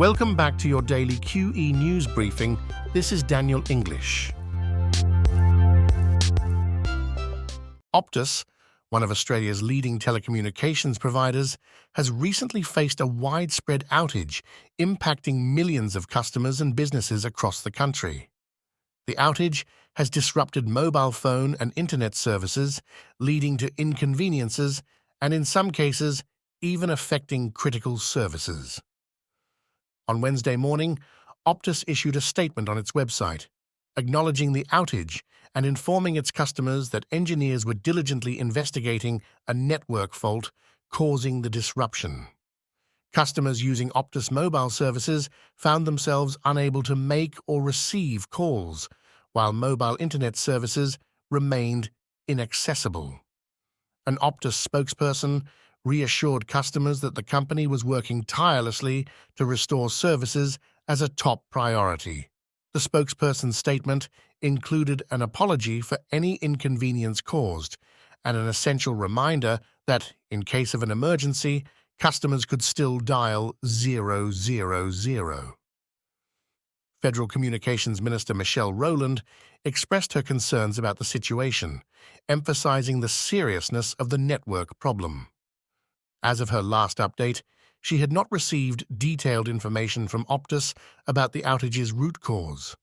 Welcome back to your daily QE news briefing. This is Daniel English. Optus, one of Australia's leading telecommunications providers, has recently faced a widespread outage, impacting millions of customers and businesses across the country. The outage has disrupted mobile phone and internet services, leading to inconveniences and, in some cases, even affecting critical services. On Wednesday morning, Optus issued a statement on its website, acknowledging the outage and informing its customers that engineers were diligently investigating a network fault causing the disruption. Customers using Optus mobile services found themselves unable to make or receive calls, while mobile internet services remained inaccessible. An Optus spokesperson reassured customers that the company was working tirelessly to restore services as a top priority. The spokesperson's statement included an apology for any inconvenience caused and an essential reminder that, in case of an emergency, customers could still dial 000. Federal Communications Minister Michelle Rowland expressed her concerns about the situation, emphasizing the seriousness of the network problem. As of her last update, she had not received detailed information from Optus about the outage's root cause.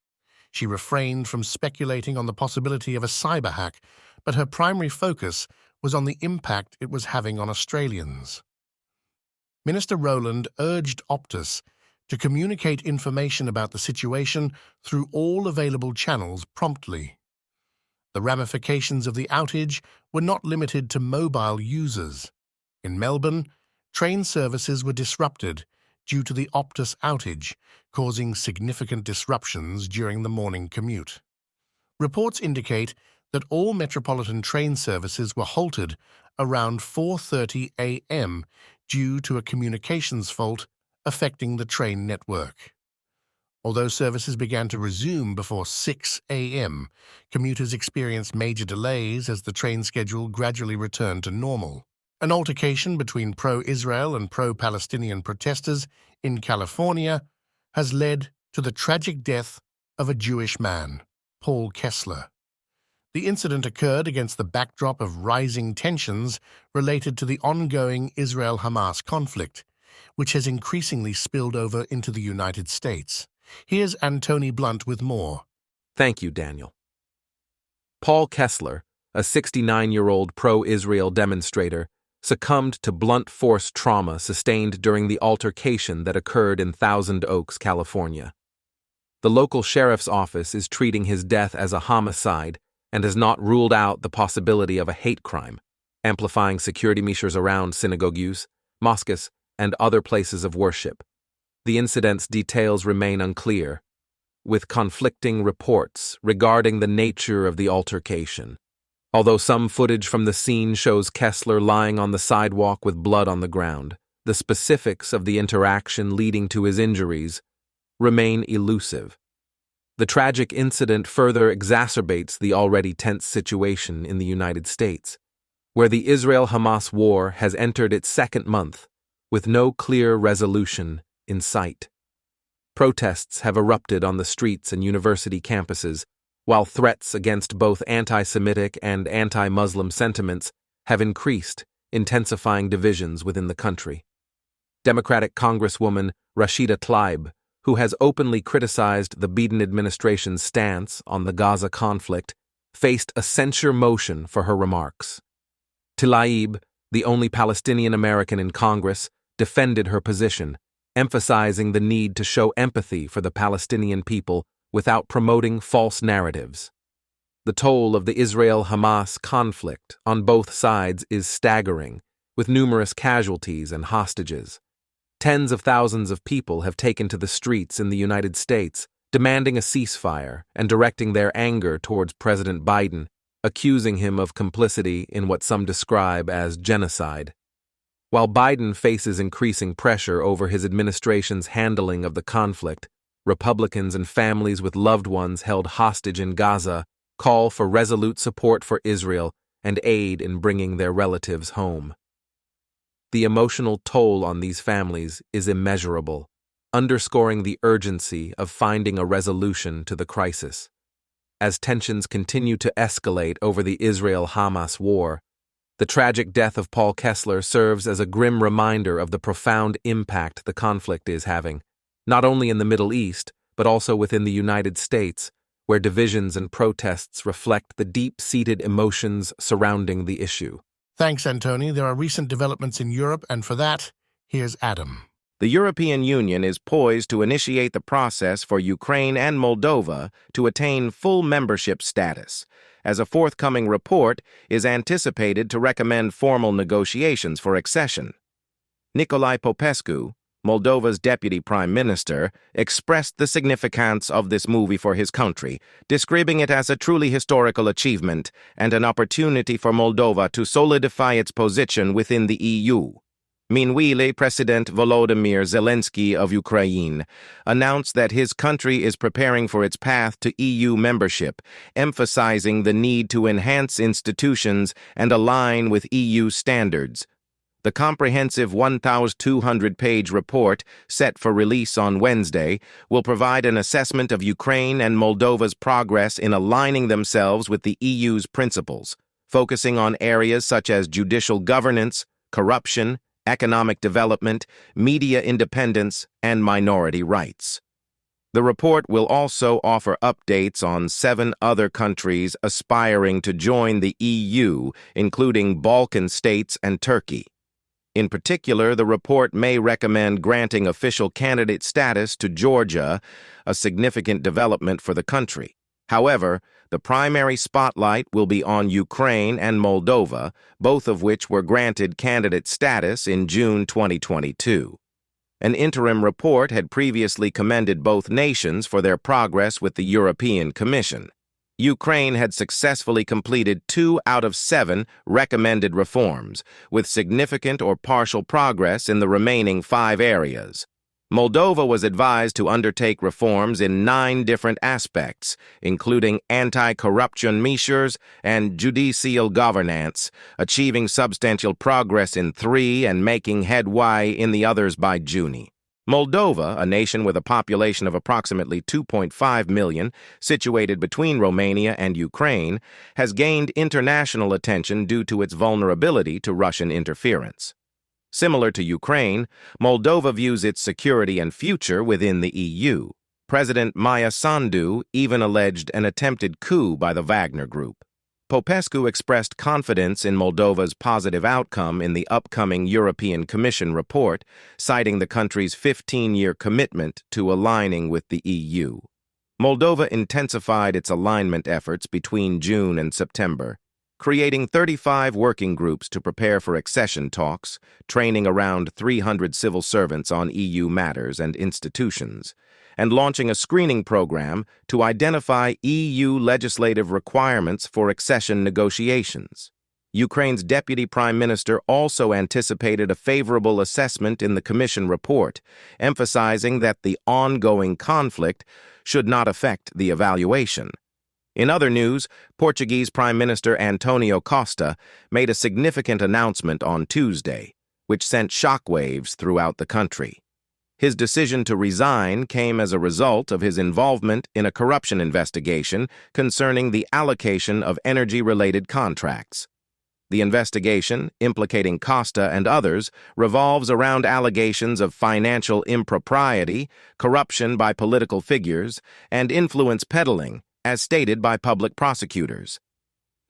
She refrained from speculating on the possibility of a cyber hack, but her primary focus was on the impact it was having on Australians. Minister Rowland urged Optus to communicate information about the situation through all available channels promptly. The ramifications of the outage were not limited to mobile users. In Melbourne, train services were disrupted due to the Optus outage, causing significant disruptions during the morning commute. Reports indicate that all metropolitan train services were halted around 4:30 a.m. due to a communications fault affecting the train network. Although services began to resume before 6 a.m., commuters experienced major delays as the train schedule gradually returned to normal. An altercation between pro-Israel and pro-Palestinian protesters in California has led to the tragic death of a Jewish man, Paul Kessler. The incident occurred against the backdrop of rising tensions related to the ongoing Israel-Hamas conflict, which has increasingly spilled over into the United States. Here's Anthony Blunt with more. Thank you, Daniel. Paul Kessler, a 69-year-old pro-Israel demonstrator, succumbed to blunt force trauma sustained during the altercation that occurred in Thousand Oaks, California. The local sheriff's office is treating his death as a homicide and has not ruled out the possibility of a hate crime, amplifying security measures around synagogues, mosques, and other places of worship. The incident's details remain unclear, with conflicting reports regarding the nature of the altercation. Although some footage from the scene shows Kessler lying on the sidewalk with blood on the ground, the specifics of the interaction leading to his injuries remain elusive. The tragic incident further exacerbates the already tense situation in the United States, where the Israel-Hamas war has entered its second month with no clear resolution in sight. Protests have erupted on the streets and university campuses, while threats against both anti-Semitic and anti-Muslim sentiments have increased, intensifying divisions within the country. Democratic Congresswoman Rashida Tlaib, who has openly criticized the Biden administration's stance on the Gaza conflict, faced a censure motion for her remarks. Tlaib, the only Palestinian American in Congress, defended her position, emphasizing the need to show empathy for the Palestinian people without promoting false narratives. The toll of the Israel-Hamas conflict on both sides is staggering, with numerous casualties and hostages. Tens of thousands of people have taken to the streets in the United States, demanding a ceasefire and directing their anger towards President Biden, accusing him of complicity in what some describe as genocide. While Biden faces increasing pressure over his administration's handling of the conflict, Republicans and families with loved ones held hostage in Gaza call for resolute support for Israel and aid in bringing their relatives home. The emotional toll on these families is immeasurable. underscoring the urgency of finding a resolution to the crisis. As tensions continue to escalate over the Israel-Hamas war, the tragic death of Paul Kessler serves as a grim reminder of the profound impact the conflict is having, not only in the Middle East, but also within the United States, where divisions and protests reflect the deep-seated emotions surrounding the issue. Thanks, Antony. There are recent developments in Europe, and for that, here's Adam. The European Union is poised to initiate the process for Ukraine and Moldova to attain full membership status, as a forthcoming report is anticipated to recommend formal negotiations for accession. Nicolae Popescu, Moldova's deputy prime minister, expressed the significance of this move for his country, describing it as a truly historical achievement and an opportunity for Moldova to solidify its position within the EU. Meanwhile, President Volodymyr Zelensky of Ukraine announced that his country is preparing for its path to EU membership, emphasizing the need to enhance institutions and align with EU standards. The comprehensive 1,200-page report, set for release on Wednesday, will provide an assessment of Ukraine and Moldova's progress in aligning themselves with the EU's principles, focusing on areas such as judicial governance, corruption, economic development, media independence, and minority rights. The report will also offer updates on 7 other countries aspiring to join the EU, including Balkan states and Turkey. In particular, the report may recommend granting official candidate status to Georgia, a significant development for the country. However, the primary spotlight will be on Ukraine and Moldova, both of which were granted candidate status in June 2022. An interim report had previously commended both nations for their progress with the European Commission. Ukraine had successfully completed 2 out of 7 recommended reforms, with significant or partial progress in the remaining 5 areas. Moldova was advised to undertake reforms in 9 different aspects, including anti-corruption measures and judicial governance, achieving substantial progress in 3 and making headway in the others by June. Moldova, a nation with a population of approximately 2.5 million, situated between Romania and Ukraine, has gained international attention due to its vulnerability to Russian interference. Similar to Ukraine, Moldova views its security and future within the EU. President Maia Sandu even alleged an attempted coup by the Wagner Group. Popescu expressed confidence in Moldova's positive outcome in the upcoming European Commission report, citing the country's 15-year commitment to aligning with the EU. Moldova intensified its alignment efforts between June and September, creating 35 working groups to prepare for accession talks, training around 300 civil servants on EU matters and institutions, and launching a screening program to identify EU legislative requirements for accession negotiations. Ukraine's deputy prime minister also anticipated a favorable assessment in the Commission report, emphasizing that the ongoing conflict should not affect the evaluation. In other news, Portuguese Prime Minister Antonio Costa made a significant announcement on Tuesday, which sent shockwaves throughout the country. His decision to resign came as a result of his involvement in a corruption investigation concerning the allocation of energy-related contracts. The investigation, implicating Costa and others, revolves around allegations of financial impropriety, corruption by political figures, and influence peddling, as stated by public prosecutors.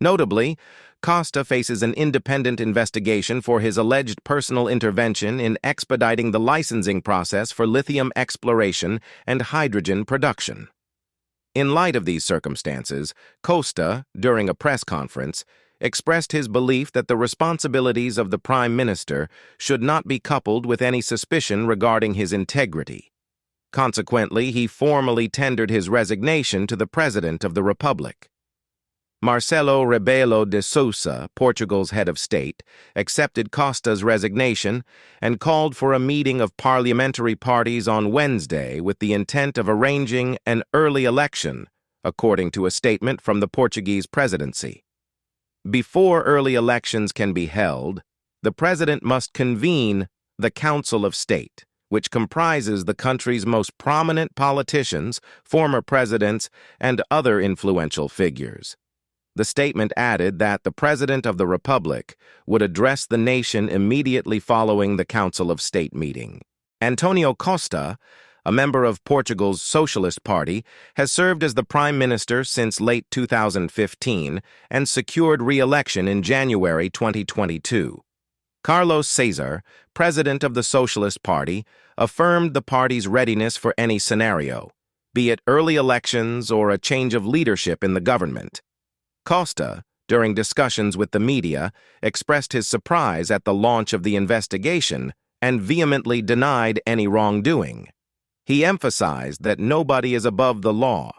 Notably, Costa faces an independent investigation for his alleged personal intervention in expediting the licensing process for lithium exploration and hydrogen production. In light of these circumstances, Costa, during a press conference, expressed his belief that the responsibilities of the Prime Minister should not be coupled with any suspicion regarding his integrity. Consequently, he formally tendered his resignation to the President of the Republic. Marcelo Rebelo de Sousa, Portugal's head of state, accepted Costa's resignation and called for a meeting of parliamentary parties on Wednesday with the intent of arranging an early election, according to a statement from the Portuguese presidency. Before early elections can be held, the president must convene the Council of State, which comprises the country's most prominent politicians, former presidents, and other influential figures. The statement added that the President of the Republic would address the nation immediately following the Council of State meeting. Antonio Costa, a member of Portugal's Socialist Party, has served as the Prime Minister since late 2015 and secured re-election in January 2022. Carlos César, president of the Socialist Party, affirmed the party's readiness for any scenario, be it early elections or a change of leadership in the government. Costa, during discussions with the media, expressed his surprise at the launch of the investigation and vehemently denied any wrongdoing. He emphasized that nobody is above the law,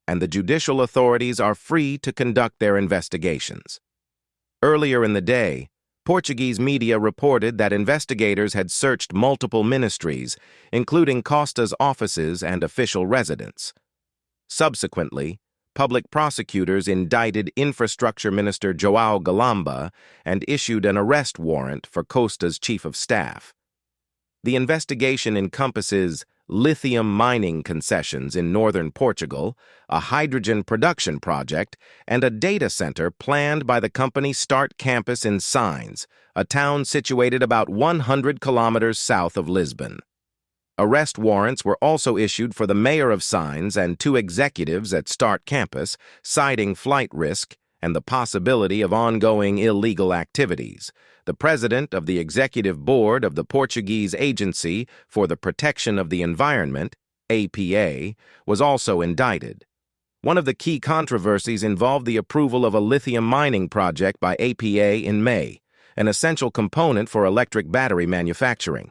and the judicial authorities are free to conduct their investigations. Earlier in the day, Portuguese media reported that investigators had searched multiple ministries, including Costa's offices and official residence. Subsequently, public prosecutors indicted Infrastructure Minister João Galamba and issued an arrest warrant for Costa's chief of staff. The investigation encompasses lithium mining concessions in northern Portugal, a hydrogen production project, and a data center planned by the company Start Campus in Sines, a town situated about 100 kilometers south of Lisbon. Arrest warrants were also issued for the mayor of Sines and 2 executives at Start Campus, citing flight risk and the possibility of ongoing illegal activities. The president of the executive board of the Portuguese Agency for the Protection of the Environment, APA, was also indicted. One of the key controversies involved the approval of a lithium mining project by APA in May, an essential component for electric battery manufacturing.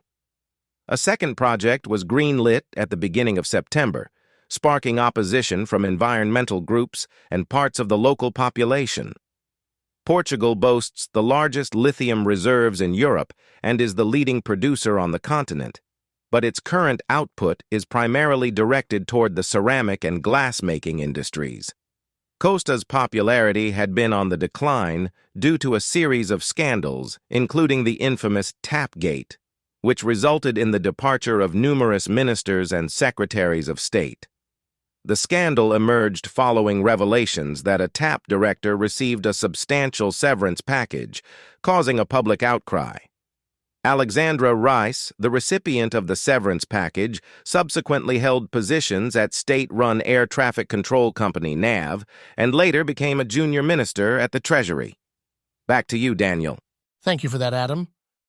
A second project was green-lit at the beginning of September, sparking opposition from environmental groups and parts of the local population. Portugal boasts the largest lithium reserves in Europe and is the leading producer on the continent, but its current output is primarily directed toward the ceramic and glass-making industries. Costa's popularity had been on the decline due to a series of scandals, including the infamous Tapgate, which resulted in the departure of numerous ministers and secretaries of state. The scandal emerged following revelations that a TAP director received a substantial severance package, causing a public outcry. Alexandra Rice, the recipient of the severance package, subsequently held positions at state-run air traffic control company NAV and later became a junior minister at the Treasury. Back to you, Daniel. Thank you for that, Adam.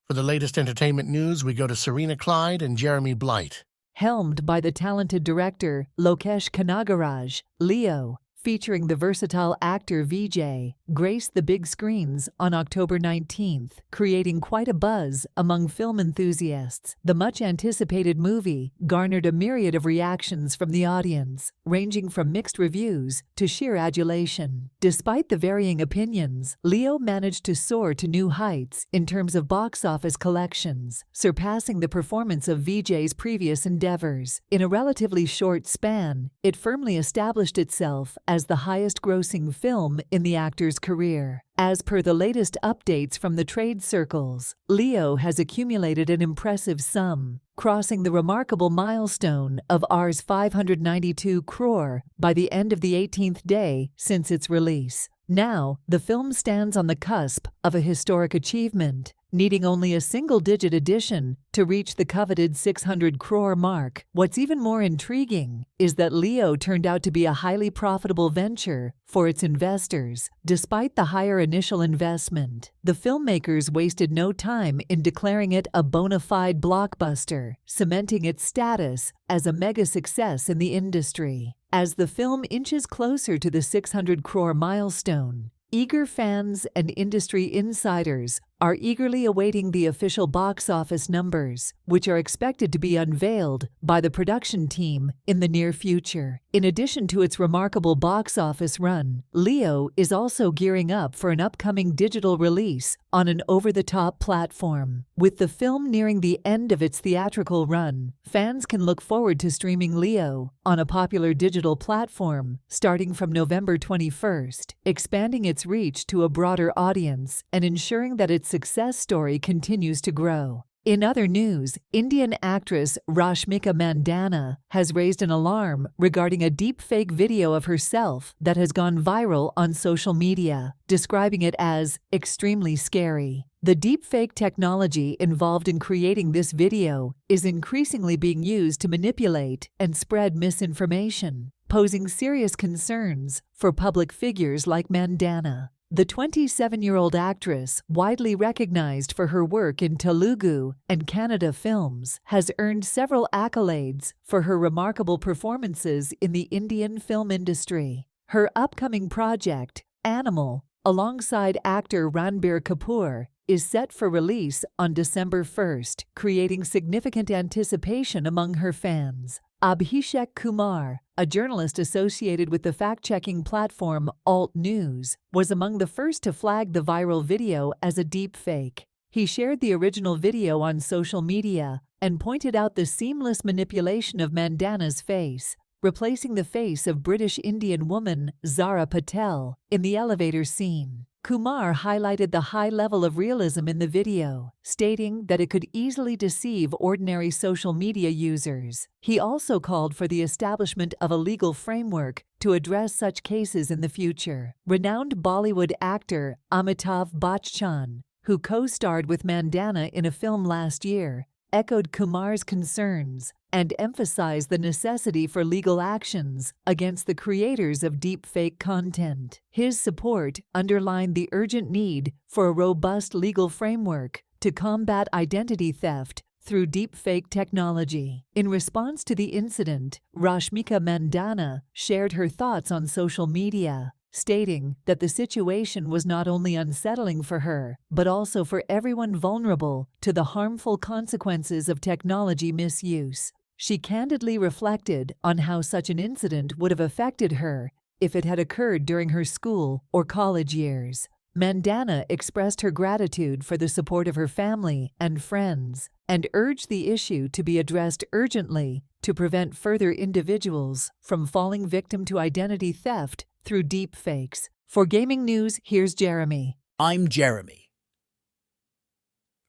For the latest entertainment news, we go to Serena Clyde and Jeremy Blight. Helmed by the talented director Lokesh Kanagaraj, Leo, featuring the versatile actor Vijay, graced the big screens on October 19th, creating quite a buzz among film enthusiasts. The much-anticipated movie garnered a myriad of reactions from the audience, ranging from mixed reviews to sheer adulation. Despite the varying opinions, Leo managed to soar to new heights in terms of box office collections, surpassing the performance of Vijay's previous endeavors. In a relatively short span, it firmly established itself as the highest-grossing film in the actor's career. As per the latest updates from the trade circles, Leo has accumulated an impressive sum, crossing the remarkable milestone of Rs 592 crore by the end of the 18th day since its release. Now, the film stands on the cusp of a historic achievement, needing only a single-digit addition to reach the coveted 600 crore mark. What's even more intriguing is that Leo turned out to be a highly profitable venture for its investors. Despite the higher initial investment, the filmmakers wasted no time in declaring it a bona fide blockbuster, cementing its status as a mega success in the industry. As the film inches closer to the 600 crore milestone, eager fans and industry insiders are eagerly awaiting the official box office numbers, which are expected to be unveiled by the production team in the near future. In addition to its remarkable box office run, Leo is also gearing up for an upcoming digital release on an over-the-top platform. With the film nearing the end of its theatrical run, fans can look forward to streaming Leo on a popular digital platform starting from November 21st, expanding its reach to a broader audience and ensuring that its success story continues to grow. In other news, Indian actress Rashmika Mandanna has raised an alarm regarding a deepfake video of herself that has gone viral on social media, describing it as extremely scary. The deepfake technology involved in creating this video is increasingly being used to manipulate and spread misinformation, posing serious concerns for public figures like Mandanna. The 27-year-old actress, widely recognized for her work in Telugu and Kannada films, has earned several accolades for her remarkable performances in the Indian film industry. Her upcoming project, Animal, alongside actor Ranbir Kapoor, is set for release on December 1st, creating significant anticipation among her fans. Abhishek Kumar, a journalist associated with the fact-checking platform Alt News, was among the first to flag the viral video as a deepfake. He shared the original video on social media and pointed out the seamless manipulation of Mandanna's face, replacing the face of British Indian woman Zara Patel in the elevator scene. Kumar highlighted the high level of realism in the video, stating that it could easily deceive ordinary social media users. He also called for the establishment of a legal framework to address such cases in the future. Renowned Bollywood actor Amitabh Bachchan, who co-starred with Mandanna in a film last year, echoed Kumar's concerns and emphasized the necessity for legal actions against the creators of deepfake content. His support underlined the urgent need for a robust legal framework to combat identity theft through deepfake technology. In response to the incident, Rashmika Mandanna shared her thoughts on social media, stating that the situation was not only unsettling for her, but also for everyone vulnerable to the harmful consequences of technology misuse. She candidly reflected on how such an incident would have affected her if it had occurred during her school or college years. Mandanna expressed her gratitude for the support of her family and friends and urged the issue to be addressed urgently to prevent further individuals from falling victim to identity theft through deepfakes. For Gaming News, here's Jeremy. I'm Jeremy.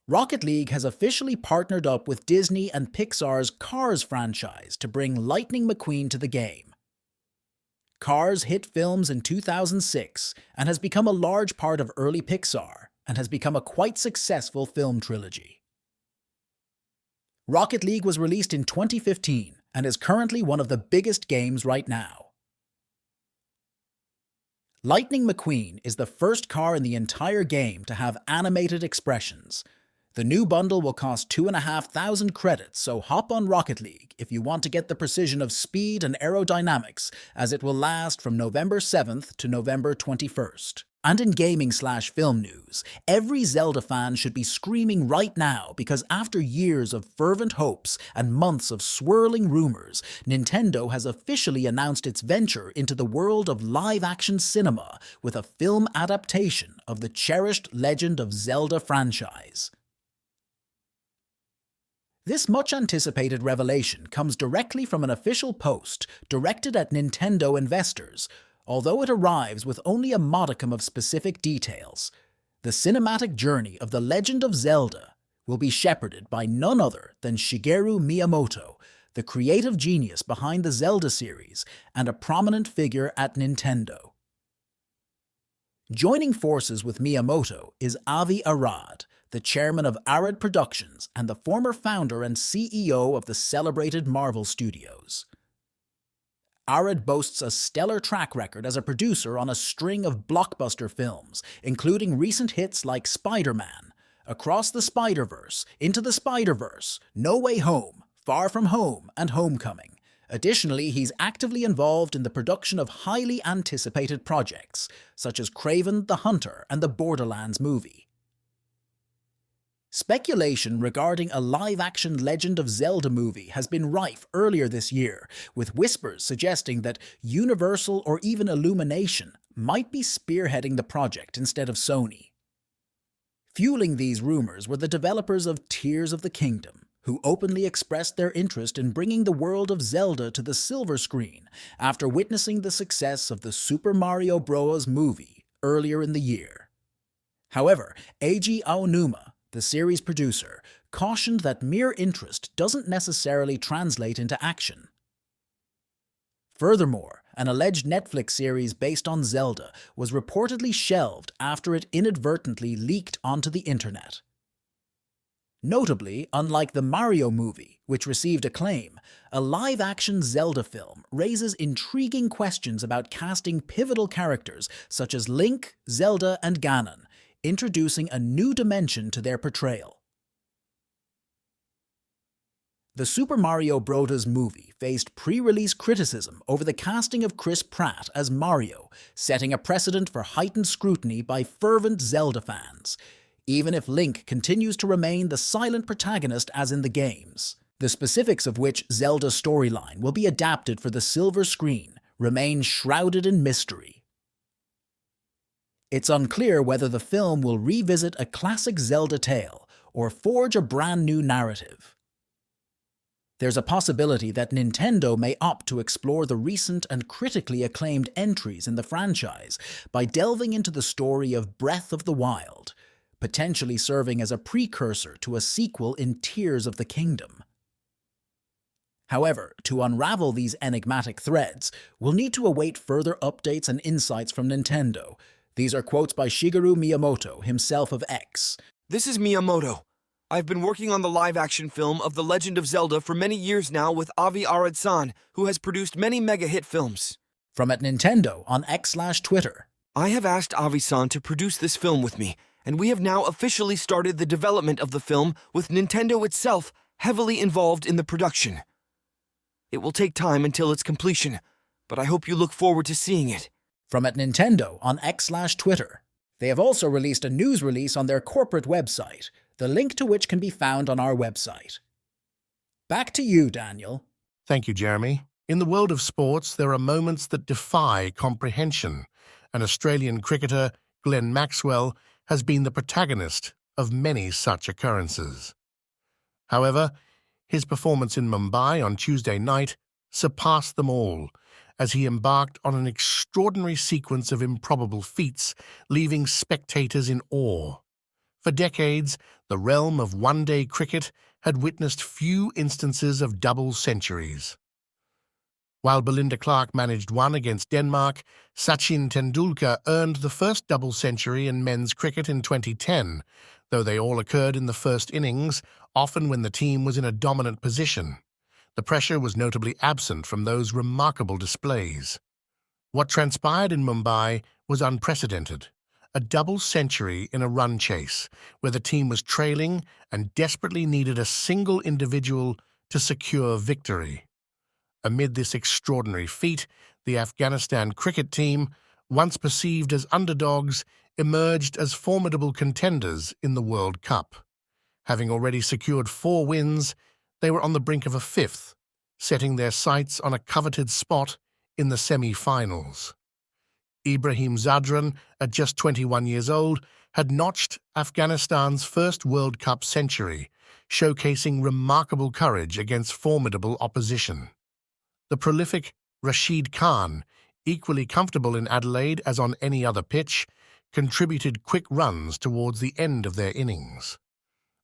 Rocket League has officially partnered up with Disney and Pixar's Cars franchise to bring Lightning McQueen to the game. Cars hit films in 2006 and has become a large part of early Pixar and has become a quite successful film trilogy. Rocket League was released in 2015 and is currently one of the biggest games right now. Lightning McQueen is the first car in the entire game to have animated expressions. The new bundle will cost 2,500 credits, so hop on Rocket League if you want to get the precision of speed and aerodynamics, as it will last from November 7th to November 21st. And in gaming/film news, every Zelda fan should be screaming right now because after years of fervent hopes and months of swirling rumors, Nintendo has officially announced its venture into the world of live-action cinema with a film adaptation of the cherished Legend of Zelda franchise. This much-anticipated revelation comes directly from an official post directed at Nintendo investors, although it arrives with only a modicum of specific details. The cinematic journey of The Legend of Zelda will be shepherded by none other than Shigeru Miyamoto, the creative genius behind the Zelda series and a prominent figure at Nintendo. Joining forces with Miyamoto is Avi Arad, the chairman of Arad Productions and the former founder and CEO of the celebrated Marvel Studios. Arad boasts a stellar track record as a producer on a string of blockbuster films, including recent hits like Spider-Man, Across the Spider-Verse, Into the Spider-Verse, No Way Home, Far From Home, and Homecoming. Additionally, he's actively involved in the production of highly anticipated projects, such as Kraven the Hunter and the Borderlands movie. Speculation regarding a live-action Legend of Zelda movie has been rife earlier this year, with whispers suggesting that Universal or even Illumination might be spearheading the project instead of Sony. Fueling these rumors were the developers of Tears of the Kingdom, who openly expressed their interest in bringing the world of Zelda to the silver screen after witnessing the success of the Super Mario Bros. Movie earlier in the year. However, Eiji Aonuma, the series producer, cautioned that mere interest doesn't necessarily translate into action. Furthermore, an alleged Netflix series based on Zelda was reportedly shelved after it inadvertently leaked onto the internet. Notably, unlike the Mario movie, which received acclaim, a live-action Zelda film raises intriguing questions about casting pivotal characters such as Link, Zelda, and Ganon, introducing a new dimension to their portrayal. The Super Mario Bros. Movie faced pre-release criticism over the casting of Chris Pratt as Mario, setting a precedent for heightened scrutiny by fervent Zelda fans, even if Link continues to remain the silent protagonist as in the games. The specifics of which Zelda storyline will be adapted for the silver screen remain shrouded in mystery. It's unclear whether the film will revisit a classic Zelda tale or forge a brand new narrative. There's a possibility that Nintendo may opt to explore the recent and critically acclaimed entries in the franchise by delving into the story of Breath of the Wild, potentially serving as a precursor to a sequel in Tears of the Kingdom. However, to unravel these enigmatic threads, we'll need to await further updates and insights from Nintendo. These are quotes by Shigeru Miyamoto, himself of X. This is Miyamoto. I've been working on the live-action film of The Legend of Zelda for many years now with Avi Arad-san, who has produced many mega-hit films. From at Nintendo on X/Twitter. I have asked Avi-san to produce this film with me, and we have now officially started the development of the film with Nintendo itself heavily involved in the production. It will take time until its completion, but I hope you look forward to seeing it. From at Nintendo on X/Twitter. They have also released a news release on their corporate website, the link to which can be found on our website. Back to you, Daniel. Thank you, Jeremy. In the world of sports, there are moments that defy comprehension. An Australian cricketer, Glenn Maxwell, has been the protagonist of many such occurrences. However, his performance in Mumbai on Tuesday night surpassed them all, as he embarked on an extraordinary sequence of improbable feats, leaving spectators in awe. For decades, the realm of one-day cricket had witnessed few instances of double centuries. While Belinda Clark managed one against Denmark, Sachin Tendulkar earned the first double century in men's cricket in 2010, though they all occurred in the first innings, often when the team was in a dominant position. The pressure was notably absent from those remarkable displays. What transpired in Mumbai was unprecedented. A double century in a run chase, where the team was trailing and desperately needed a single individual to secure victory. Amid this extraordinary feat, the Afghanistan cricket team, once perceived as underdogs, emerged as formidable contenders in the World Cup. Having already secured 4 wins, they were on the brink of a 5th, setting their sights on a coveted spot in the semi-finals. Ibrahim Zadran, at just 21 years old, had notched Afghanistan's first World Cup century, showcasing remarkable courage against formidable opposition. The prolific Rashid Khan, equally comfortable in Adelaide as on any other pitch, contributed quick runs towards the end of their innings.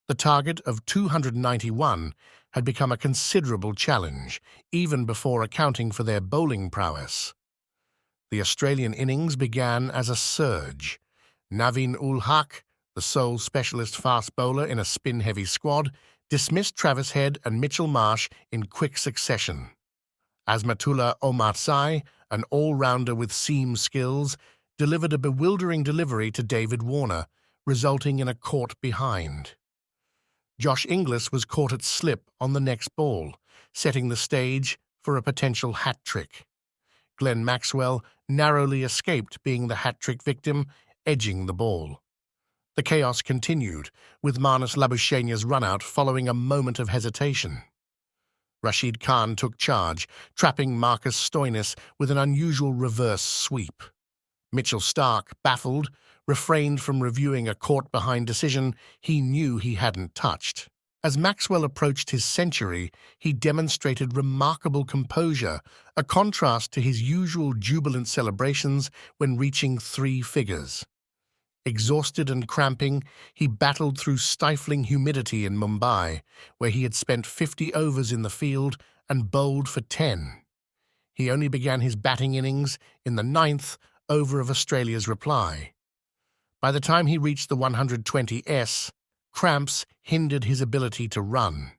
The target of 291 had become a considerable challenge, even before accounting for their bowling prowess. The Australian innings began as a surge. Naveen-ul-Haq, the sole specialist fast bowler in a spin-heavy squad, dismissed Travis Head and Mitchell Marsh in quick succession. Azmatullah Omarzai, an all-rounder with seam skills, delivered a bewildering delivery to David Warner, resulting in a caught behind. Josh Inglis was caught at slip on the next ball, setting the stage for a potential hat-trick. Glenn Maxwell narrowly escaped being the hat-trick victim, edging the ball. The chaos continued, with Marnus Labuschagne's run-out following a moment of hesitation. Rashid Khan took charge, trapping Marcus Stoinis with an unusual reverse sweep. Mitchell Starc, baffled, refrained from reviewing a caught-behind decision he knew he hadn't touched. As Maxwell approached his century, he demonstrated remarkable composure, a contrast to his usual jubilant celebrations when reaching 3 figures. Exhausted and cramping, he battled through stifling humidity in Mumbai, where he had spent 50 overs in the field and bowled for 10. He only began his batting innings in the 9th over of Australia's reply. By the time he reached the 120s, cramps hindered his ability to run.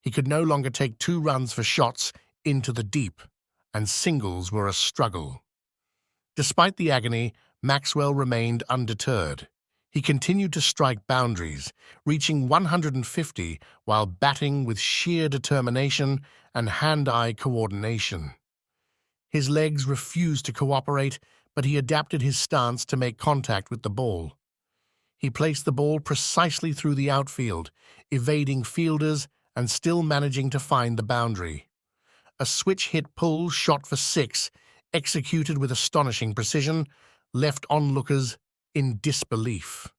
He could no longer take 2 runs for shots into the deep, and singles were a struggle. Despite the agony, Maxwell remained undeterred. He continued to strike boundaries, reaching 150 while batting with sheer determination and hand-eye coordination. His legs refused to cooperate, but he adapted his stance to make contact with the ball. He placed the ball precisely through the outfield, evading fielders and still managing to find the boundary. A switch-hit pull shot for 6, executed with astonishing precision, left onlookers in disbelief.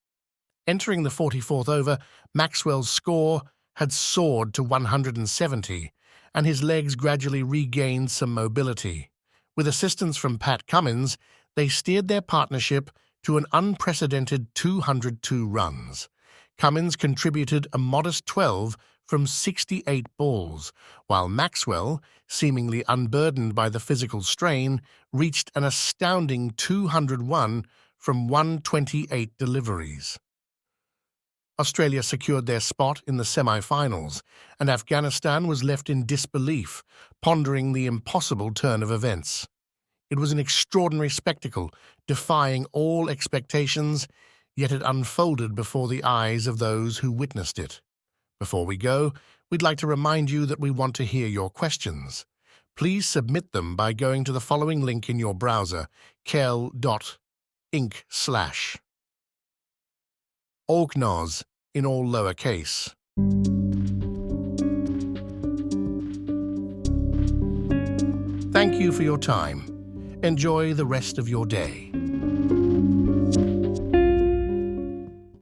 Entering the 44th over, Maxwell's score had soared to 170, and his legs gradually regained some mobility. With assistance from Pat Cummins, they steered their partnership to an unprecedented 202 runs. Cummins contributed a modest 12 from 68 balls, while Maxwell, seemingly unburdened by the physical strain, reached an astounding 201 from 128 deliveries. Australia secured their spot in the semi-finals, and Afghanistan was left in disbelief, pondering the impossible turn of events. It was an extraordinary spectacle, defying all expectations, yet it unfolded before the eyes of those who witnessed it. Before we go, we'd like to remind you that we want to hear your questions. Please submit them by going to the following link in your browser, kel.inc/. Orgnos, in all lowercase. Thank you for your time. Enjoy the rest of your day.